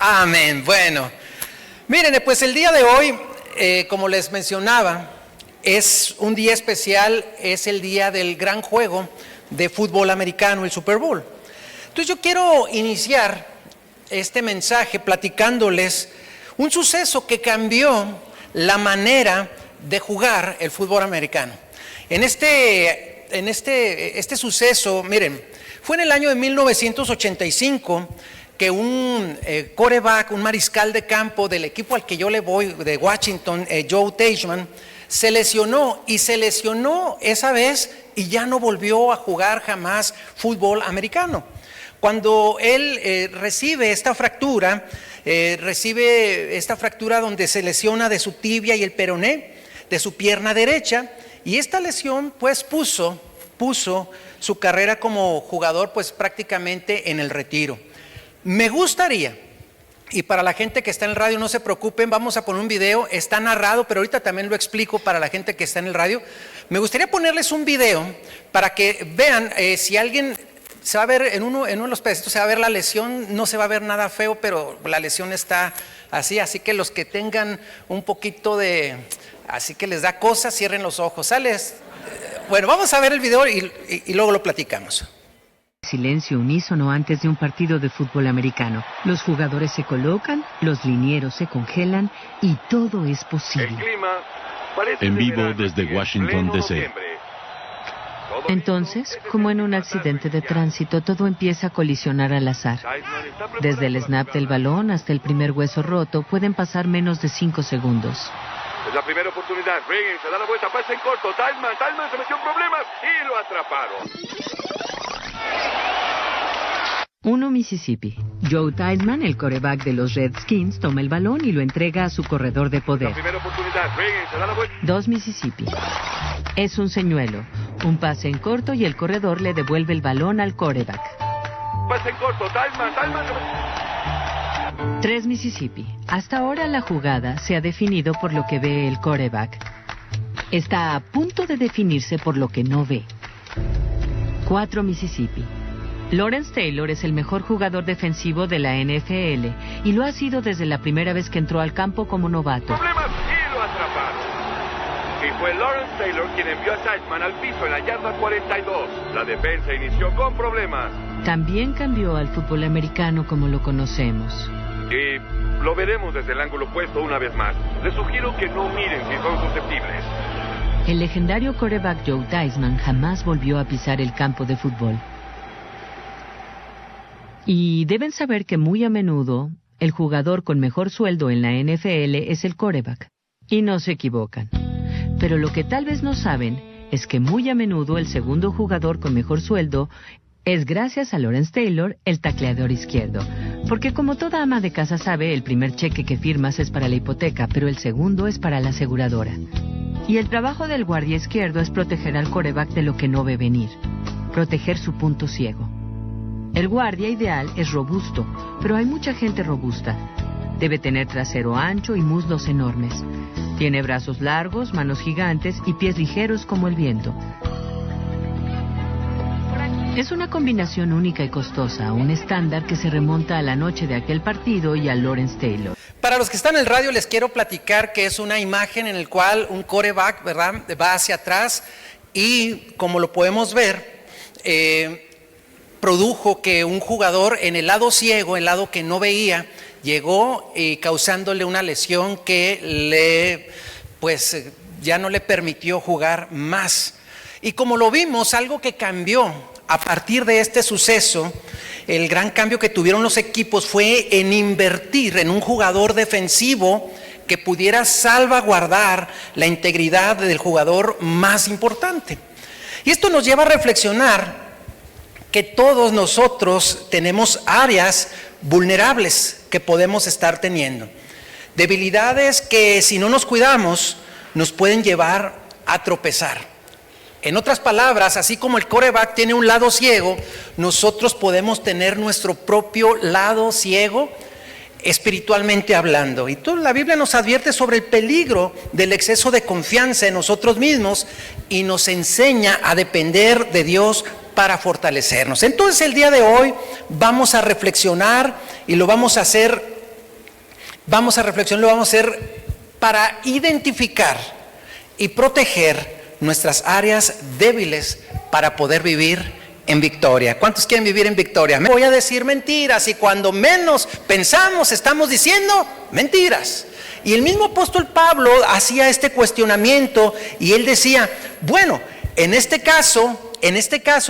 Amén. Bueno, miren, pues el día de hoy, como les mencionaba, es un día especial, es el día del gran juego de fútbol americano, el Super Bowl. Entonces yo quiero iniciar este mensaje platicándoles un suceso que cambió la manera de jugar el fútbol americano. Este suceso, miren, fue en el año de 1985 que un quarterback, un mariscal de campo del equipo al que yo le voy, de Washington, Joe Theismann, se lesionó esa vez y ya no volvió a jugar jamás fútbol americano. Cuando él recibe esta fractura donde se lesiona de su tibia y el peroné, de su pierna derecha, y esta lesión pues puso su carrera como jugador pues prácticamente en el retiro. Me gustaría, y para la gente que está en el radio no se preocupen, vamos a poner un video, está narrado, pero ahorita también lo explico para la gente que está en el radio. Me gustaría ponerles un video para que vean, si alguien se va a ver en uno de los pedacitos, se va a ver la lesión, no se va a ver nada feo, pero la lesión está así que los que tengan un poquito así que les da cosa, cierren los ojos, ¿sales? Bueno, vamos a ver el video y luego lo platicamos. Silencio unísono antes de un partido de fútbol americano. Los jugadores se colocan, los linieros se congelan y todo es posible. En vivo desde Washington, D.C. Entonces, como en un accidente de tránsito, todo empieza a colisionar al azar. Desde el snap del balón hasta el primer hueso roto pueden pasar menos de 5 segundos. Es la primera oportunidad. Reagan se da la vuelta, pasa en corto. Theismann se metió en problemas y lo atraparon. 1 Mississippi. Joe Theismann, el quarterback de los Redskins, toma el balón y lo entrega a su corredor de poder. La primera oportunidad. Reagan se da la vuelta. 2 Mississippi. Es un señuelo. Un pase en corto y el corredor le devuelve el balón al quarterback. Pasa en corto. Theismann. 3 Mississippi. Hasta ahora la jugada se ha definido por lo que ve el quarterback. Está a punto de definirse por lo que no ve. 4 Mississippi. Lawrence Taylor es el mejor jugador defensivo de la NFL y lo ha sido desde la primera vez que entró al campo como novato. Problemas y lo atraparon. Y fue Lawrence Taylor quien envió a Theismann al piso en la yarda 42. La defensa inició con problemas. También cambió al fútbol americano como lo conocemos. Y lo veremos desde el ángulo opuesto una vez más. Les sugiero que no miren si son susceptibles. El legendario quarterback Joe Theismann jamás volvió a pisar el campo de fútbol. Y deben saber que muy a menudo el jugador con mejor sueldo en la NFL es el quarterback. Y no se equivocan. Pero lo que tal vez no saben es que muy a menudo el segundo jugador con mejor sueldo es gracias a Lawrence Taylor, el tacleador izquierdo. Porque como toda ama de casa sabe, el primer cheque que firmas es para la hipoteca, pero el segundo es para la aseguradora. Y el trabajo del guardia izquierdo es proteger al quarterback de lo que no ve venir. Proteger su punto ciego. El guardia ideal es robusto, pero hay mucha gente robusta. Debe tener trasero ancho y muslos enormes. Tiene brazos largos, manos gigantes y pies ligeros como el viento. Es una combinación única y costosa, un estándar que se remonta a la noche de aquel partido y a Lawrence Taylor. Para los que están en el radio les quiero platicar que es una imagen en la cual un quarterback, ¿verdad?, va hacia atrás y como lo podemos ver, produjo que un jugador en el lado ciego, el lado que no veía, llegó causándole una lesión que ya no le permitió jugar más. Y como lo vimos, algo que cambió a partir de este suceso, el gran cambio que tuvieron los equipos fue en invertir en un jugador defensivo que pudiera salvaguardar la integridad del jugador más importante. Y esto nos lleva a reflexionar que todos nosotros tenemos áreas vulnerables que podemos estar teniendo. Debilidades que si no nos cuidamos nos pueden llevar a tropezar. En otras palabras, así como el quarterback tiene un lado ciego, nosotros podemos tener nuestro propio lado ciego espiritualmente hablando. Y la Biblia nos advierte sobre el peligro del exceso de confianza en nosotros mismos y nos enseña a depender de Dios para fortalecernos. Entonces el día de hoy vamos a reflexionar y lo vamos a hacer vamos a reflexionar, lo vamos a hacer para identificar y proteger nuestras áreas débiles para poder vivir en victoria. ¿Cuántos quieren vivir en victoria? Me voy a decir mentiras, y cuando menos pensamos estamos diciendo mentiras. Y el mismo apóstol Pablo hacía este cuestionamiento y él decía, bueno, en este caso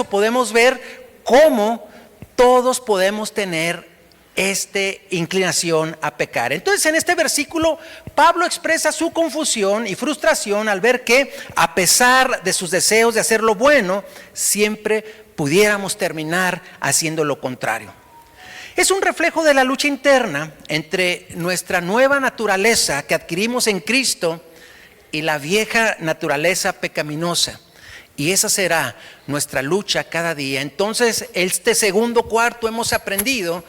podemos ver cómo todos podemos tener esta inclinación a pecar. Entonces, en este versículo, Pablo expresa su confusión y frustración al ver que, a pesar de sus deseos de hacer lo bueno, siempre pudiéramos terminar haciendo lo contrario. Es un reflejo de la lucha interna entre nuestra nueva naturaleza que adquirimos en Cristo y la vieja naturaleza pecaminosa. Y esa será nuestra lucha cada día. Entonces, este segundo cuarto hemos aprendido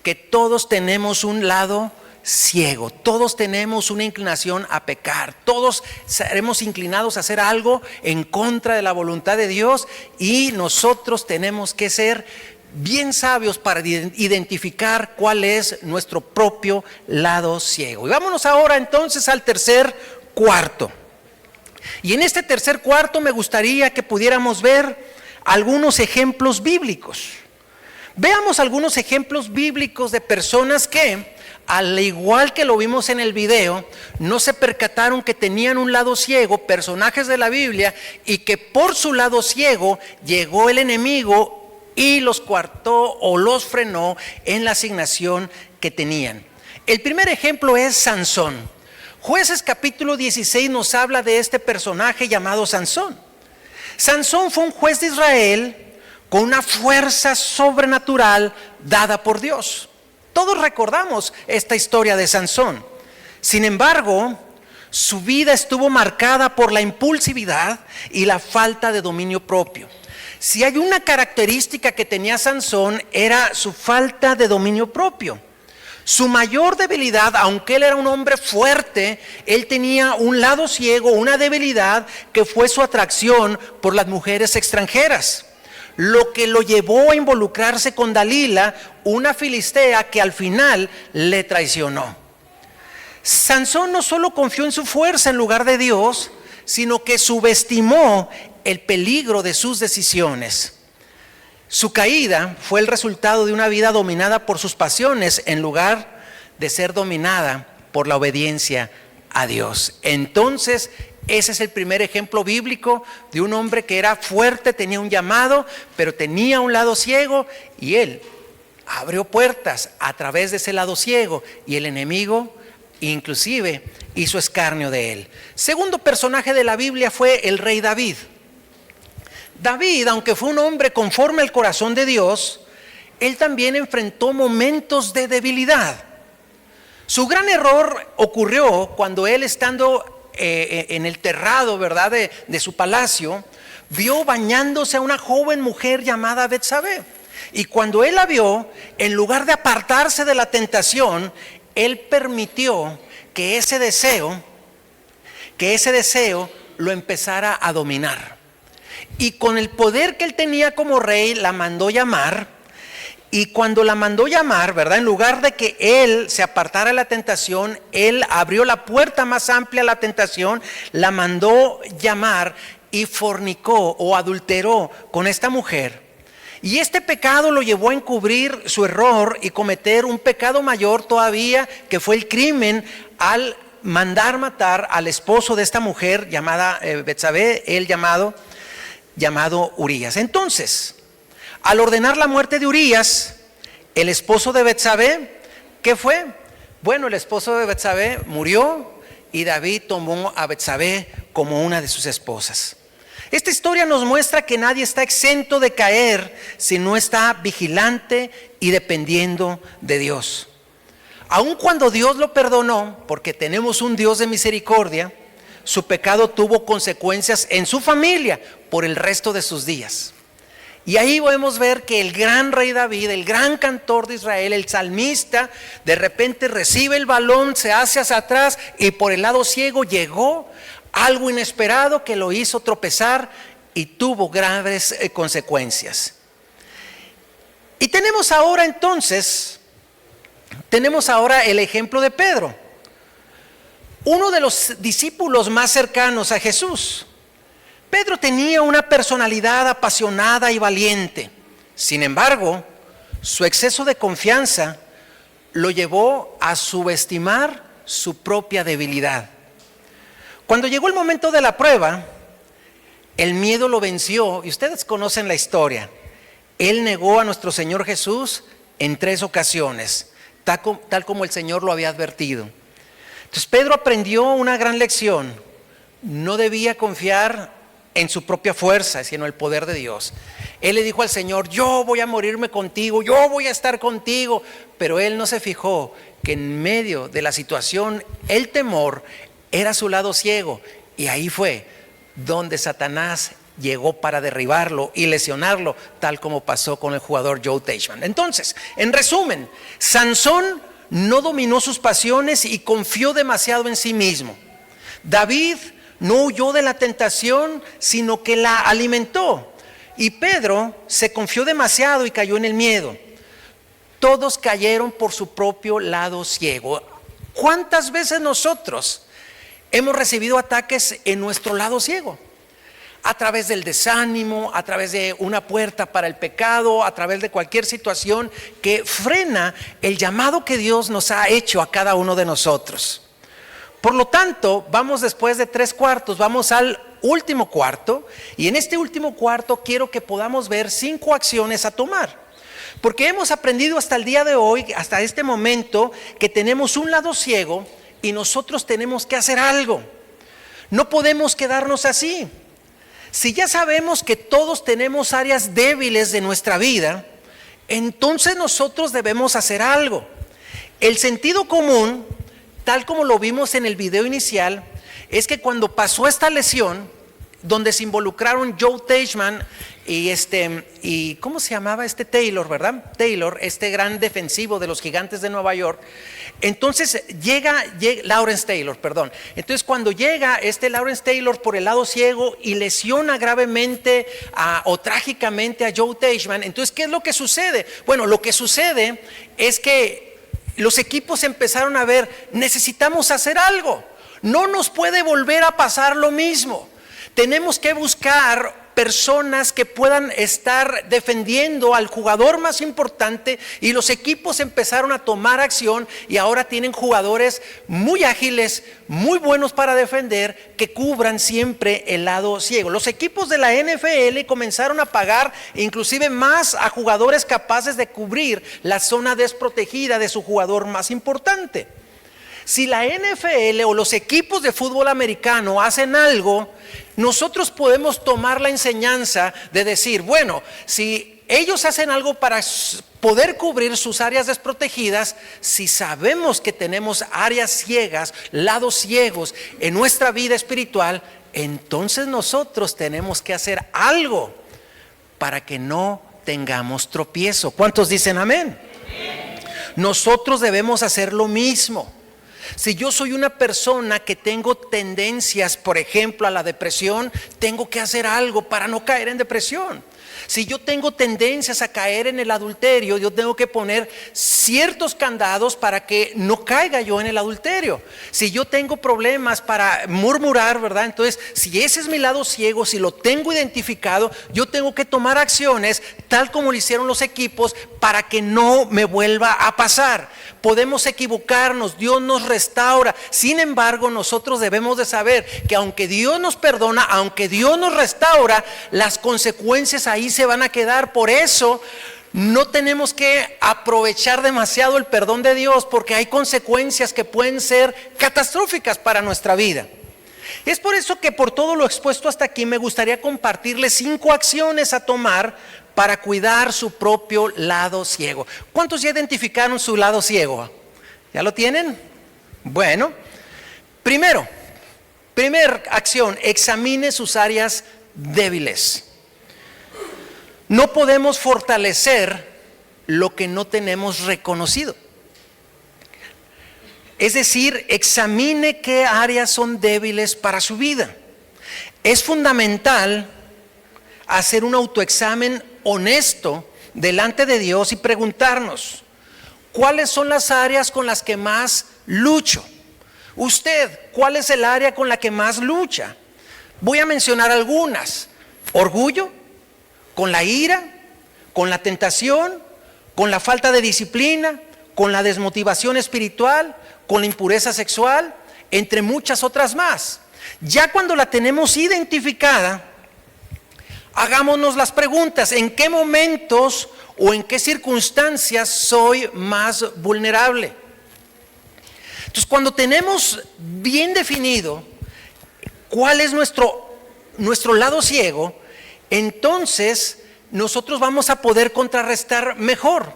que todos tenemos un lado ciego, todos tenemos una inclinación a pecar, todos seremos inclinados a hacer algo en contra de la voluntad de Dios, y nosotros tenemos que ser bien sabios para identificar cuál es nuestro propio lado ciego. Y vámonos ahora entonces al tercer cuarto. Y en este tercer cuarto me gustaría que pudiéramos ver algunos ejemplos bíblicos. Veamos algunos ejemplos bíblicos de personas que, al igual que lo vimos en el video, no se percataron que tenían un lado ciego, personajes de la Biblia, y que por su lado ciego llegó el enemigo y los coartó o los frenó en la asignación que tenían. El primer ejemplo es Sansón. Jueces capítulo 16 nos habla de este personaje llamado Sansón. Sansón fue un juez de Israel con una fuerza sobrenatural dada por Dios. Todos recordamos esta historia de Sansón. Sin embargo, su vida estuvo marcada por la impulsividad y la falta de dominio propio. Si hay una característica que tenía Sansón, era su falta de dominio propio. Su mayor debilidad, aunque él era un hombre fuerte, él tenía un lado ciego, una debilidad que fue su atracción por las mujeres extranjeras, lo que lo llevó a involucrarse con Dalila, una filistea que al final le traicionó. Sansón no solo confió en su fuerza en lugar de Dios, sino que subestimó el peligro de sus decisiones. Su caída fue el resultado de una vida dominada por sus pasiones en lugar de ser dominada por la obediencia a Dios. Entonces, ese es el primer ejemplo bíblico de un hombre que era fuerte, tenía un llamado, pero tenía un lado ciego, y él abrió puertas a través de ese lado ciego, y el enemigo inclusive hizo escarnio de él. Segundo personaje de la Biblia fue el rey David. David, aunque fue un hombre conforme al corazón de Dios, él también enfrentó momentos de debilidad. Su gran error ocurrió cuando él, estando en el terrado, ¿verdad?, de su palacio, vio bañándose a una joven mujer llamada Betsabé. Y cuando él la vio, en lugar de apartarse de la tentación, él permitió que ese deseo lo empezara a dominar. Y con el poder que él tenía como rey, la mandó llamar. Y cuando la mandó llamar, ¿verdad?, en lugar de que él se apartara de la tentación, él abrió la puerta más amplia a la tentación, la mandó llamar y fornicó o adulteró con esta mujer. Y este pecado lo llevó a encubrir su error y cometer un pecado mayor todavía, que fue el crimen al mandar matar al esposo de esta mujer llamada Betsabé, él llamado Urías. Entonces, al ordenar la muerte de Urías, el esposo de Betsabé, ¿qué fue? Bueno, el esposo de Betsabé murió y David tomó a Betsabé como una de sus esposas. Esta historia nos muestra que nadie está exento de caer si no está vigilante y dependiendo de Dios. Aun cuando Dios lo perdonó, porque tenemos un Dios de misericordia, su pecado tuvo consecuencias en su familia por el resto de sus días. Y ahí podemos ver que el gran rey David, el gran cantor de Israel, el salmista, de repente recibe el balón, se hace hacia atrás y por el lado ciego llegó algo inesperado que lo hizo tropezar y tuvo graves consecuencias. Y tenemos ahora entonces tenemos ahora el ejemplo de Pedro, uno de los discípulos más cercanos a Jesús. Pedro tenía una personalidad apasionada y valiente. Sin embargo, su exceso de confianza lo llevó a subestimar su propia debilidad. Cuando llegó el momento de la prueba, el miedo lo venció, y ustedes conocen la historia. Él negó a nuestro Señor Jesús en 3 ocasiones, tal como el Señor lo había advertido. Entonces Pedro aprendió una gran lección. No debía confiar en su propia fuerza, sino en el poder de Dios. Él le dijo al Señor: yo voy a morirme contigo, yo voy a estar contigo. Pero él no se fijó que en medio de la situación, el temor era su lado ciego. Y ahí fue donde Satanás llegó para derribarlo y lesionarlo, tal como pasó con el jugador Joe Teichmann. Entonces, en resumen, Sansón no dominó sus pasiones y confió demasiado en sí mismo. David no huyó de la tentación, sino que la alimentó. Y Pedro se confió demasiado y cayó en el miedo. Todos cayeron por su propio lado ciego. ¿Cuántas veces nosotros hemos recibido ataques en nuestro lado ciego? A través del desánimo, a través de una puerta para el pecado, a través de cualquier situación que frena el llamado que Dios nos ha hecho a cada uno de nosotros. Por lo tanto, vamos después de 3 cuartos, vamos al último cuarto, y en este último cuarto quiero que podamos ver 5 acciones a tomar. Porque hemos aprendido hasta el día de hoy, hasta este momento, que tenemos un lado ciego y nosotros tenemos que hacer algo. No podemos quedarnos así. Si ya sabemos que todos tenemos áreas débiles de nuestra vida, entonces nosotros debemos hacer algo. El sentido común, tal como lo vimos en el video inicial, es que cuando pasó esta lesión, donde se involucraron Joe Teichmann y ¿cómo se llamaba Taylor, verdad? Taylor, este gran defensivo de los Gigantes de Nueva York. Entonces llega Lawrence Taylor, perdón. Entonces cuando llega Lawrence Taylor por el lado ciego y lesiona gravemente o trágicamente a Joe Teichmann, entonces ¿qué es lo que sucede? Bueno, lo que sucede es que los equipos empezaron a ver: necesitamos hacer algo. No nos puede volver a pasar lo mismo. Tenemos que buscar personas que puedan estar defendiendo al jugador más importante, y los equipos empezaron a tomar acción y ahora tienen jugadores muy ágiles, muy buenos para defender, que cubran siempre el lado ciego. Los equipos de la NFL comenzaron a pagar inclusive más a jugadores capaces de cubrir la zona desprotegida de su jugador más importante. Si la NFL o los equipos de fútbol americano hacen algo, nosotros podemos tomar la enseñanza de decir: bueno, si ellos hacen algo para poder cubrir sus áreas desprotegidas, si sabemos que tenemos áreas ciegas, lados ciegos en nuestra vida espiritual, entonces nosotros tenemos que hacer algo para que no tengamos tropiezo. ¿Cuántos dicen amén? Nosotros debemos hacer lo mismo. Si yo soy una persona que tengo tendencias, por ejemplo, a la depresión, tengo que hacer algo para no caer en depresión. Si yo tengo tendencias a caer en el adulterio, yo tengo que poner ciertos candados para que no caiga yo en el adulterio. Si yo tengo problemas para murmurar, ¿verdad? Entonces, si ese es mi lado ciego, si lo tengo identificado, yo tengo que tomar acciones tal como lo hicieron los equipos para que no me vuelva a pasar. Podemos equivocarnos, Dios nos restaura. Sin embargo, nosotros debemos de saber que aunque Dios nos perdona, aunque Dios nos restaura, las consecuencias ahí se van a quedar. Por eso no tenemos que aprovechar demasiado el perdón de Dios, porque hay consecuencias que pueden ser catastróficas para nuestra vida. Es por eso que, por todo lo expuesto hasta aquí, me gustaría compartirles 5 acciones a tomar para cuidar su propio lado ciego. ¿Cuántos ya identificaron su lado ciego? ¿Ya lo tienen? Bueno, primera acción: examine sus áreas débiles. No podemos fortalecer lo que no tenemos reconocido. Es decir, examine qué áreas son débiles para su vida. Es fundamental hacer un autoexamen honesto delante de Dios y preguntarnos: ¿cuáles son las áreas con las que más lucho? Usted, ¿cuál es el área con la que más lucha? Voy a mencionar algunas. Orgullo, con la ira, con la tentación, con la falta de disciplina, con la desmotivación espiritual, con la impureza sexual, entre muchas otras más. Ya cuando la tenemos identificada, hagámonos las preguntas: ¿en qué momentos o en qué circunstancias soy más vulnerable? Entonces, cuando tenemos bien definido cuál es nuestro lado ciego, entonces nosotros vamos a poder contrarrestar mejor.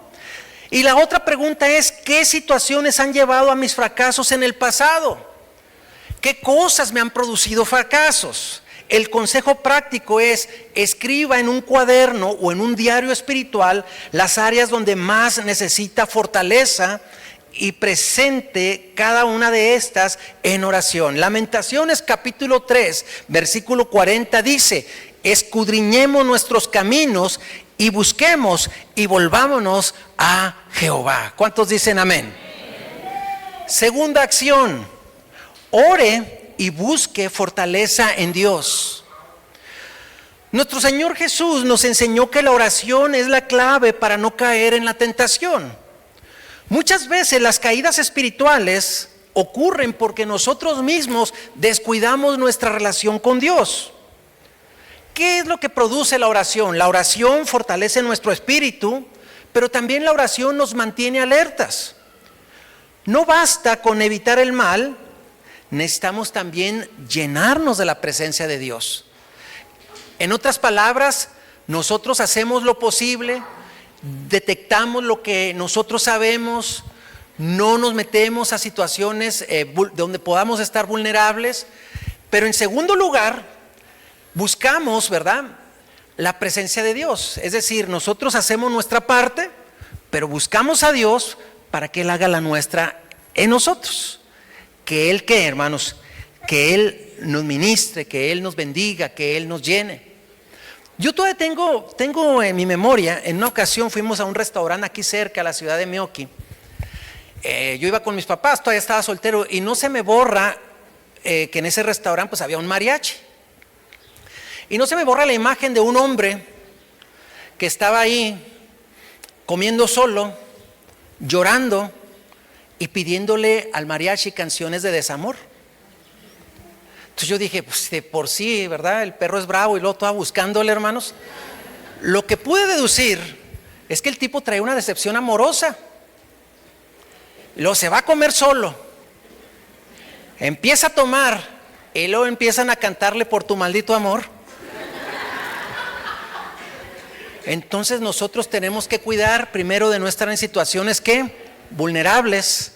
Y la otra pregunta es: ¿qué situaciones han llevado a mis fracasos en el pasado? ¿Qué cosas me han producido fracasos? El consejo práctico es: escriba en un cuaderno o en un diario espiritual las áreas donde más necesita fortaleza y presente cada una de estas en oración. Lamentaciones capítulo 3, versículo 40 dice: escudriñemos nuestros caminos y busquemos y volvámonos a Jehová. ¿Cuántos dicen amén? Segunda acción: ore y busque fortaleza en Dios. Nuestro Señor Jesús nos enseñó que la oración es la clave para no caer en la tentación. Muchas veces las caídas espirituales ocurren porque nosotros mismos descuidamos nuestra relación con Dios. ¿Qué es lo que produce la oración? La oración fortalece nuestro espíritu, pero también la oración nos mantiene alertas. No basta con evitar el mal, necesitamos también llenarnos de la presencia de Dios. En otras palabras, nosotros hacemos lo posible, detectamos lo que nosotros sabemos, no nos metemos a situaciones donde podamos estar vulnerables, pero en segundo lugar, buscamos, ¿verdad?, la presencia de Dios. Es decir, nosotros hacemos nuestra parte, pero buscamos a Dios para que Él haga la nuestra en nosotros. Que Él, ¿qué, hermanos? Que Él nos ministre, que Él nos bendiga, que Él nos llene. Yo todavía tengo en mi memoria, en una ocasión fuimos a un restaurante aquí cerca, a la ciudad de Meoqui. Yo iba con mis papás, todavía estaba soltero, y no se me borra que en ese restaurante pues había un mariachi. Y no se me borra la imagen de un hombre que estaba ahí comiendo solo, llorando y pidiéndole al mariachi canciones de desamor. Entonces yo dije, pues de por sí, ¿verdad? El perro es bravo, y luego estaba buscándole, hermanos. Lo que pude deducir es que el tipo traía una decepción amorosa. Luego se va a comer solo, empieza a tomar, y luego empiezan a cantarle Por tu maldito amor. Entonces nosotros tenemos que cuidar primero de no estar en situaciones vulnerables,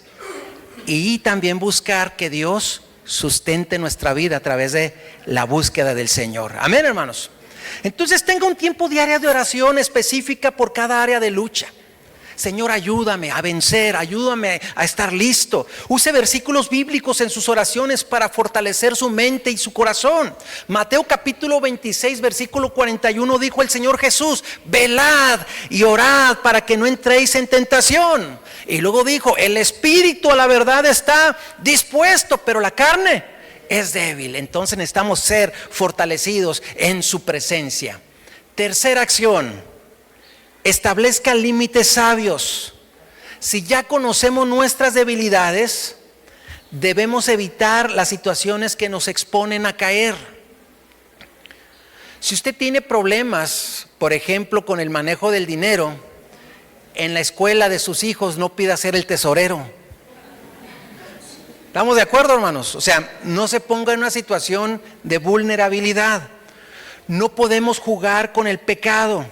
y también buscar que Dios sustente nuestra vida a través de la búsqueda del Señor. Amén, hermanos. Entonces tenga un tiempo diario de oración específica por cada área de lucha. Señor, ayúdame a vencer, ayúdame a estar listo. Use versículos bíblicos en sus oraciones para fortalecer su mente y su corazón. Mateo capítulo 26, versículo 41 dijo el Señor Jesús: velad y orad para que no entréis en tentación. Y luego dijo: el espíritu a la verdad está dispuesto, pero la carne es débil. Entonces necesitamos ser fortalecidos en su presencia. Tercera acción: establezca límites sabios. Si ya conocemos nuestras debilidades, debemos evitar las situaciones que nos exponen a caer. Si usted tiene problemas, por ejemplo, con el manejo del dinero, en la escuela de sus hijos no pida ser el tesorero. ¿Estamos de acuerdo, hermanos? O sea, no se ponga en una situación de vulnerabilidad. No podemos jugar con el pecado,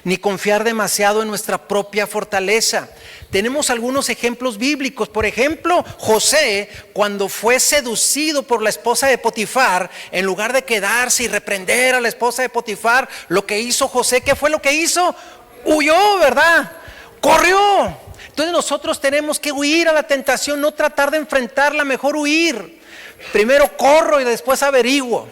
ni confiar demasiado en nuestra propia fortaleza. Tenemos algunos ejemplos bíblicos. Por ejemplo, José, cuando fue seducido por la esposa de Potifar, en lugar de quedarse y reprender a la esposa de Potifar, lo que hizo José, ¿qué fue lo que hizo? Huyó, ¿verdad? Corrió. Entonces nosotros tenemos que huir a la tentación, no tratar de enfrentarla, mejor huir. Primero corro y después averiguo.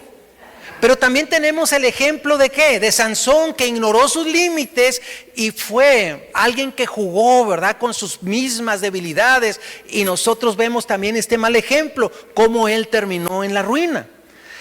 Pero también tenemos el ejemplo de ¿qué? De Sansón, que ignoró sus límites y fue alguien que jugó, ¿verdad?, con sus mismas debilidades. Y nosotros vemos también este mal ejemplo, cómo él terminó en la ruina.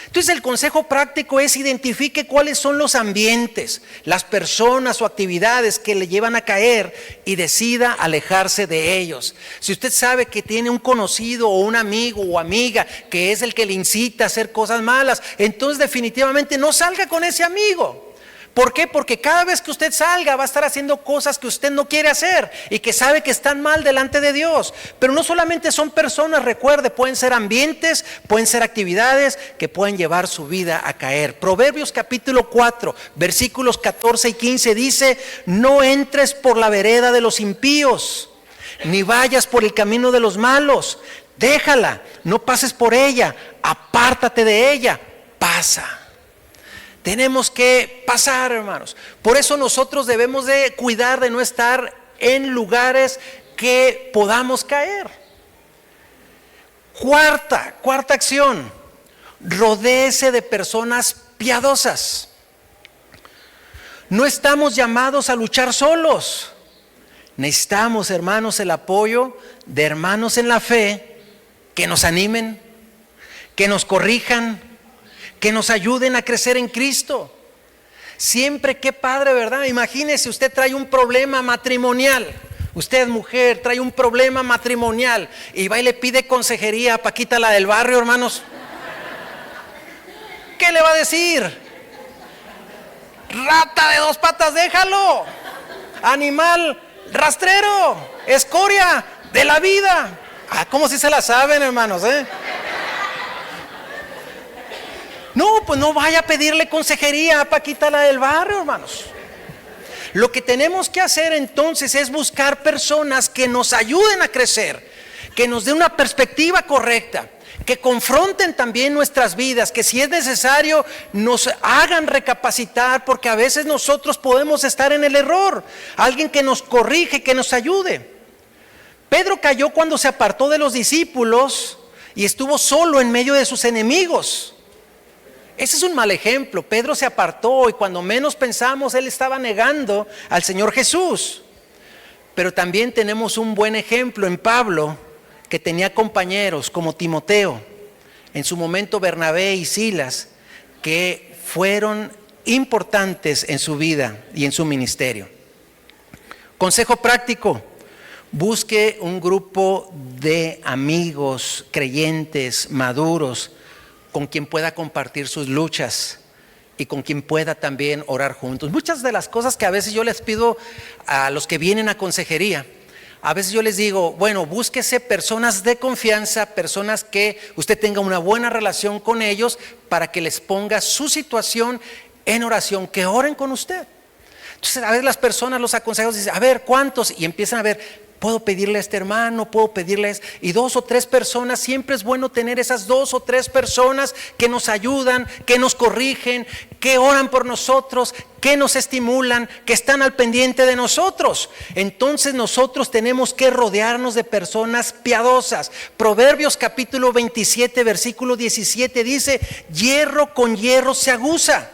Entonces el consejo práctico es: identifique cuáles son los ambientes, las personas o actividades que le llevan a caer y decida alejarse de ellos. Si usted sabe que tiene un conocido o un amigo o amiga que es el que le incita a hacer cosas malas, entonces definitivamente no salga con ese amigo. ¿Por qué? Porque cada vez que usted salga va a estar haciendo cosas que usted no quiere hacer y que sabe que están mal delante de Dios. Pero no solamente son personas, recuerde, pueden ser ambientes, pueden ser actividades que pueden llevar su vida a caer. Proverbios capítulo 4, versículos 14 y 15 dice: no entres por la vereda de los impíos, ni vayas por el camino de los malos. Déjala, no pases por ella, apártate de ella, pasa. Tenemos que pasar, hermanos. Por eso nosotros debemos de cuidar de no estar en lugares que podamos caer. Cuarta acción: rodéese de personas piadosas. No estamos llamados a luchar solos. Necesitamos, hermanos, el apoyo de hermanos en la fe que nos animen, que nos corrijan, que nos ayuden a crecer en Cristo. Siempre, qué padre, ¿verdad? Imagínese, usted trae un problema matrimonial. Usted, mujer, trae un problema matrimonial y va y le pide consejería a Paquita, la del barrio, hermanos. ¿Qué le va a decir? Rata de dos patas, déjalo. Animal rastrero, escoria de la vida. ¿Cómo si se la saben, hermanos, No, pues no vaya a pedirle consejería a Paquita, la del barrio, hermanos. Lo que tenemos que hacer entonces es buscar personas que nos ayuden a crecer, que nos den una perspectiva correcta, que confronten también nuestras vidas, que si es necesario nos hagan recapacitar, porque a veces nosotros podemos estar en el error. Alguien que nos corrige, que nos ayude. Pedro cayó cuando se apartó de los discípulos y estuvo solo en medio de sus enemigos. Ese es un mal ejemplo. Pedro se apartó y cuando menos pensamos, él estaba negando al Señor Jesús. Pero también tenemos un buen ejemplo en Pablo, que tenía compañeros como Timoteo, en su momento Bernabé y Silas, que fueron importantes en su vida y en su ministerio. Consejo práctico: busque un grupo de amigos creyentes, maduros, con quien pueda compartir sus luchas y con quien pueda también orar juntos. Muchas de las cosas que a veces yo les pido a los que vienen a consejería, a veces yo les digo: bueno, búsquese personas de confianza, personas que usted tenga una buena relación con ellos, para que les ponga su situación en oración, que oren con usted. Entonces a veces las personas, los aconsejados, dicen: a ver, ¿cuántos? Y empiezan a ver: puedo pedirle a este hermano, puedo pedirles, y 2 o 3 personas. Siempre es bueno tener esas 2 o 3 personas que nos ayudan, que nos corrigen, que oran por nosotros, que nos estimulan, que están al pendiente de nosotros. Entonces nosotros tenemos que rodearnos de personas piadosas. Proverbios capítulo 27, versículo 17 dice: hierro con hierro se aguza,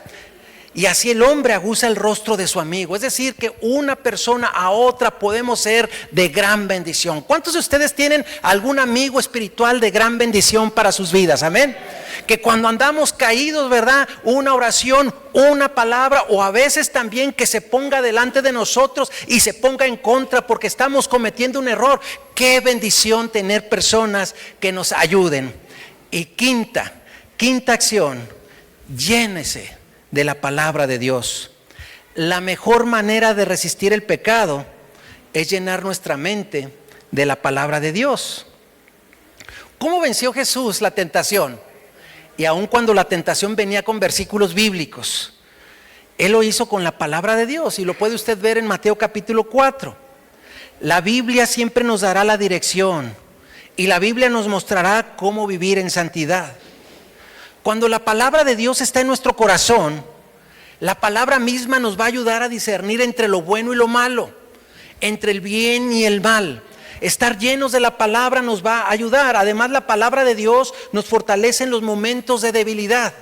y así el hombre aguza el rostro de su amigo. Es decir, que una persona a otra podemos ser de gran bendición. ¿Cuántos de ustedes tienen algún amigo espiritual de gran bendición para sus vidas? Amén. Que cuando andamos caídos, ¿verdad?, una oración, una palabra, o a veces también que se ponga delante de nosotros y se ponga en contra porque estamos cometiendo un error. Qué bendición tener personas que nos ayuden. Y quinta acción: llénese de la palabra de Dios. La mejor manera de resistir el pecado es llenar nuestra mente de la palabra de Dios. ¿Cómo venció Jesús la tentación? Y aun cuando la tentación venía con versículos bíblicos, Él lo hizo con la palabra de Dios, y lo puede usted ver en Mateo capítulo 4. La Biblia siempre nos dará la dirección, y la Biblia nos mostrará cómo vivir en santidad. Cuando la palabra de Dios está en nuestro corazón, la palabra misma nos va a ayudar a discernir entre lo bueno y lo malo, entre el bien y el mal. Estar llenos de la palabra nos va a ayudar. Además, la palabra de Dios nos fortalece en los momentos de debilidad.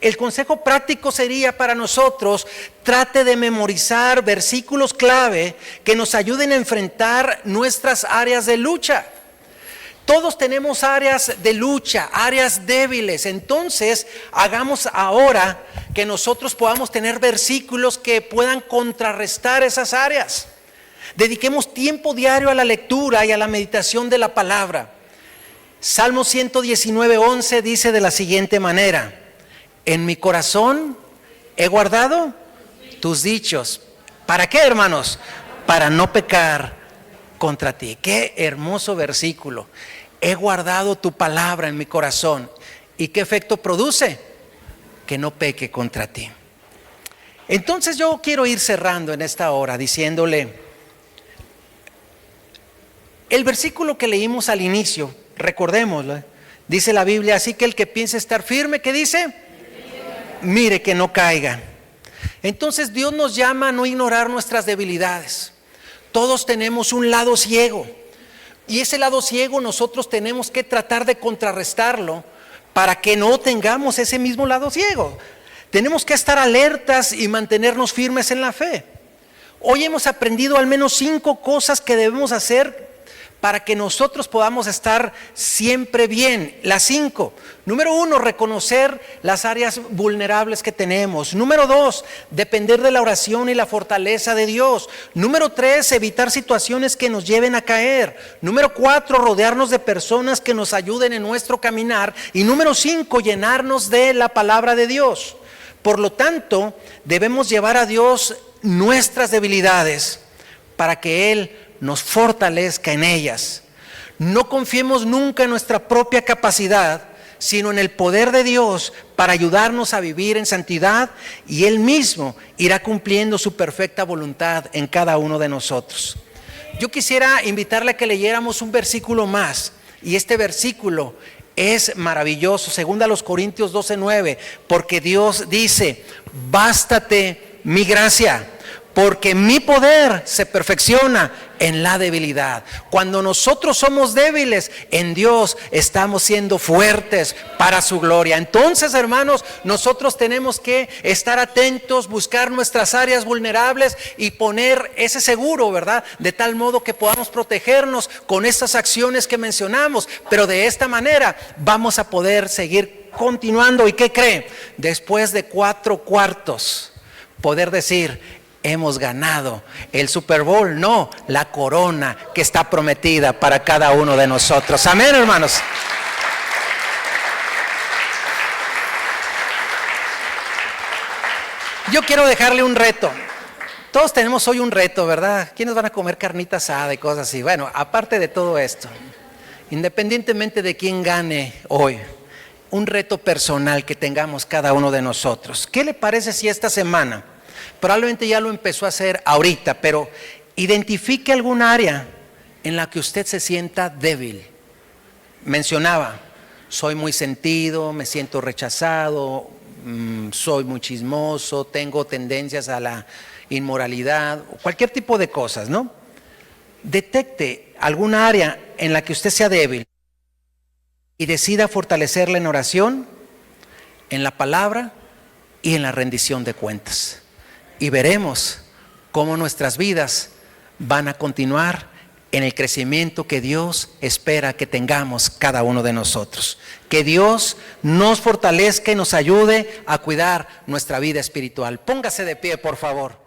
El consejo práctico sería para nosotros: trate de memorizar versículos clave que nos ayuden a enfrentar nuestras áreas de lucha. Todos tenemos áreas de lucha, áreas débiles. Entonces, hagamos ahora que nosotros podamos tener versículos que puedan contrarrestar esas áreas. Dediquemos tiempo diario a la lectura y a la meditación de la palabra. Salmo 119:11 dice de la siguiente manera: en mi corazón he guardado tus dichos. ¿Para qué, hermanos? Para no pecar contra ti. Qué hermoso versículo. He guardado tu palabra en mi corazón. ¿Y qué efecto produce? Que no peque contra ti. Entonces yo quiero ir cerrando en esta hora diciéndole, el versículo que leímos al inicio, recordémoslo, dice la Biblia: así que el que piense estar firme, ¿qué dice? Mire que no caiga. Entonces Dios nos llama a no ignorar nuestras debilidades. Todos tenemos un lado ciego, y ese lado ciego nosotros tenemos que tratar de contrarrestarlo para que no tengamos ese mismo lado ciego. Tenemos que estar alertas y mantenernos firmes en la fe. Hoy hemos aprendido al menos 5 cosas que debemos hacer para que nosotros podamos estar siempre bien. Las 5. Número 1, reconocer las áreas vulnerables que tenemos. Número 2, depender de la oración y la fortaleza de Dios. Número 3, evitar situaciones que nos lleven a caer. Número 4, rodearnos de personas que nos ayuden en nuestro caminar. Y número 5, llenarnos de la palabra de Dios. Por lo tanto, debemos llevar a Dios nuestras debilidades para que Él nos fortalezca en ellas. No confiemos nunca en nuestra propia capacidad, sino en el poder de Dios para ayudarnos a vivir en santidad, y Él mismo irá cumpliendo su perfecta voluntad en cada uno de nosotros. Yo quisiera invitarle a que leyéramos un versículo más, y este versículo es maravilloso, 2 Corintios 12:9, porque Dios dice: bástate mi gracia, porque mi poder se perfecciona en la debilidad. Cuando nosotros somos débiles, en Dios estamos siendo fuertes para su gloria. Entonces, hermanos, nosotros tenemos que estar atentos, buscar nuestras áreas vulnerables y poner ese seguro, ¿verdad? De tal modo que podamos protegernos con estas acciones que mencionamos. Pero de esta manera vamos a poder seguir continuando. ¿Y qué cree? Después de 4 cuartos, poder decir: hemos ganado el Super Bowl, no, la corona que está prometida para cada uno de nosotros. Amén, hermanos. Yo quiero dejarle un reto. Todos tenemos hoy un reto, ¿verdad? ¿Quiénes van a comer carnita asada y cosas así? Bueno, aparte de todo esto, independientemente de quién gane hoy, un reto personal que tengamos cada uno de nosotros. ¿Qué le parece si esta semana, probablemente ya lo empezó a hacer ahorita, pero identifique algún área en la que usted se sienta débil? Mencionaba: soy muy sentido, me siento rechazado, soy muy chismoso, tengo tendencias a la inmoralidad, cualquier tipo de cosas, ¿no? Detecte alguna área en la que usted sea débil y decida fortalecerla en oración, en la palabra y en la rendición de cuentas. Y veremos cómo nuestras vidas van a continuar en el crecimiento que Dios espera que tengamos cada uno de nosotros. Que Dios nos fortalezca y nos ayude a cuidar nuestra vida espiritual. Póngase de pie, por favor.